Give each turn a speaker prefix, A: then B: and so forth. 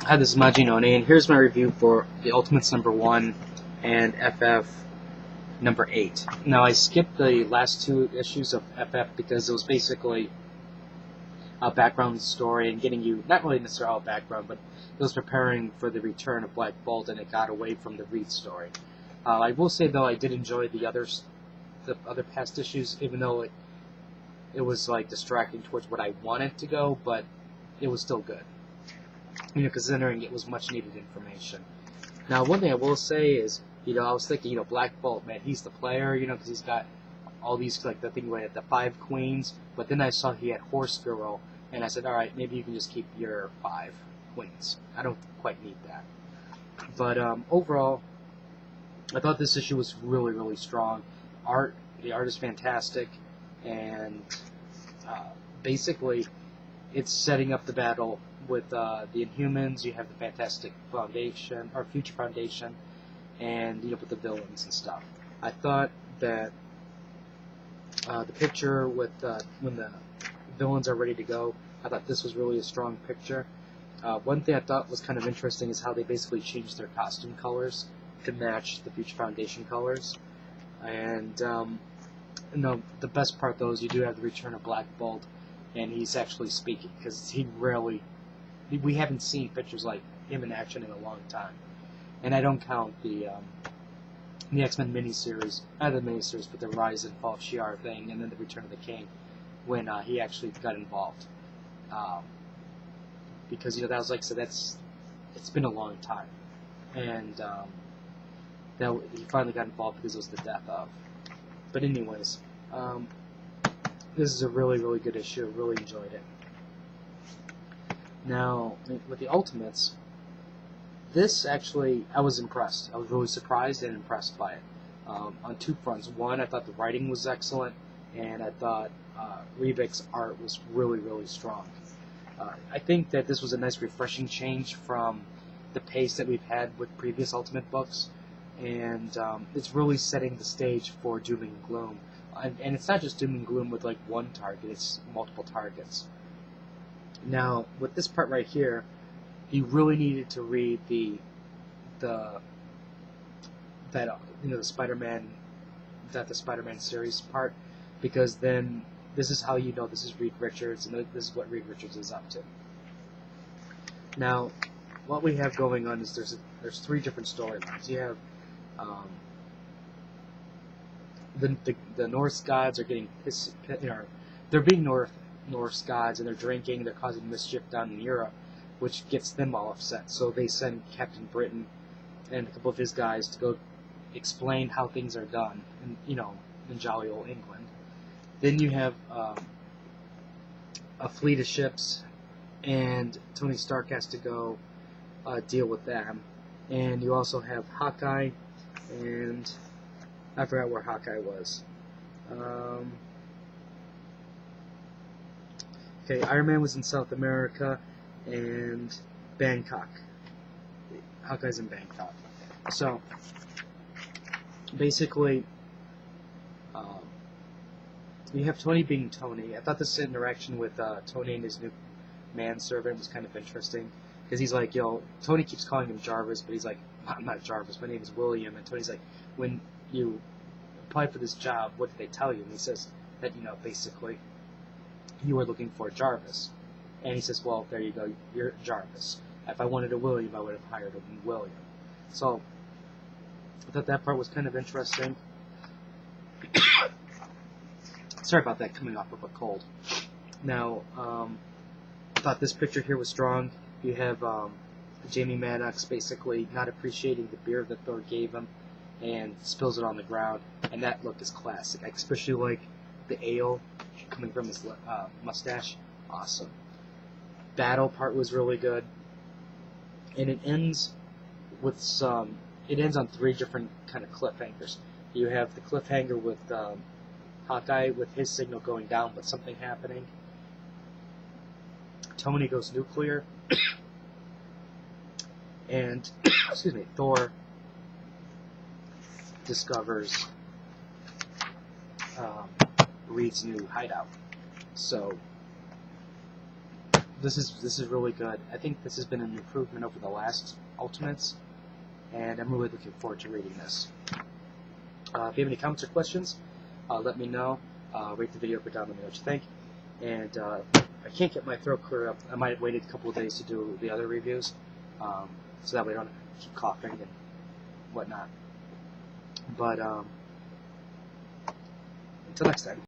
A: Hi, this is Majinone, and here's my review for the Ultimates #1 and FF #8. Now, I skipped the last two issues of FF because it was basically a background story and getting you, not really necessarily all background, but it was preparing for the return of Black Bolt, and it got away from the Reed story. I will say, though, I did enjoy the other past issues, even though it was like distracting towards what I wanted to go, but it was still good. Considering it was much needed information. Now, one thing I will say is, I was thinking, Black Bolt, man, he's the player, because he's got all these, like, the thing where the 5 queens, but then I saw he had Horse Girl, and I said, alright, maybe you can just keep your 5 queens. I don't quite need that. But, overall, I thought this issue was really, really strong. The art is fantastic, and, basically, it's setting up the battle with the Inhumans. You have the Fantastic Foundation, or Future Foundation, and with the villains and stuff. I thought that the picture with when the villains are ready to go, I thought this was really a strong picture. One thing I thought was kind of interesting is how they basically changed their costume colors to match the Future Foundation colors. And the best part though is you do have the return of Black Bolt, and he's actually speaking, because we haven't seen pictures like him in action in a long time. And I don't count the X-Men miniseries, not the miniseries, but the Rise and Fall of Shi'ar thing, and then the Return of the King, when he actually got involved. Because, that was, like I said, it's been a long time. And that he finally got involved because it was the death of. But anyways, this is a really, really good issue. I really enjoyed it. Now, with the Ultimates, this actually, I was impressed. I was really surprised and impressed by it. On two fronts. One, I thought the writing was excellent, and I thought Riebeck's art was really, really strong. I think that this was a nice, refreshing change from the pace that we've had with previous Ultimate books, and it's really setting the stage for Doom and Gloom. And it's not just Doom and Gloom with like one target, it's multiple targets. Now, with this part right here, you really needed to read the Spider-Man series part, because then this is how you know this is Reed Richards, and this is what Reed Richards is up to. Now, what we have going on is there's 3 different storylines. You have the Norse gods are getting they're being Norse gods, and they're drinking, they're causing mischief down in Europe, which gets them all upset. So they send Captain Britain and a couple of his guys to go explain how things are done in jolly old England. Then you have a fleet of ships, and Tony Stark has to go deal with them. And you also have Hawkeye, and I forgot where Hawkeye was. Okay, Iron Man was in South America, and Bangkok. Hawkeye's in Bangkok. So, basically, you have Tony being Tony. I thought this interaction with Tony and his new manservant was kind of interesting, because he's like, Tony keeps calling him Jarvis, but he's like, I'm not Jarvis, my name is William. And Tony's like, when you apply for this job, what did they tell you? And he says that, basically, you were looking for Jarvis. And he says, well, there you go, you're Jarvis. If I wanted a William, I would have hired a William. So, I thought that part was kind of interesting. Sorry about that, coming off of a cold. Now, I thought this picture here was strong. You have Jamie Maddox basically not appreciating the beer that Thor gave him, and spills it on the ground, and that look is classic. I especially like the ale coming from his mustache. Awesome. Battle part was really good, and it ends with it ends on 3 different kind of cliffhangers. You have the cliffhanger with Hawkeye with his signal going down, but something happening. Tony goes nuclear, and Thor discovers Reed's new hideout. So this is really good. I think this has been an improvement over the last Ultimates, and I'm really looking forward to reading this. If you have any comments or questions, let me know. Rate the video, put down, let me know what you think. And I can't get my throat cleared up. I might have waited a couple of days to do the other reviews, so that way I don't keep coughing and whatnot. But until next time.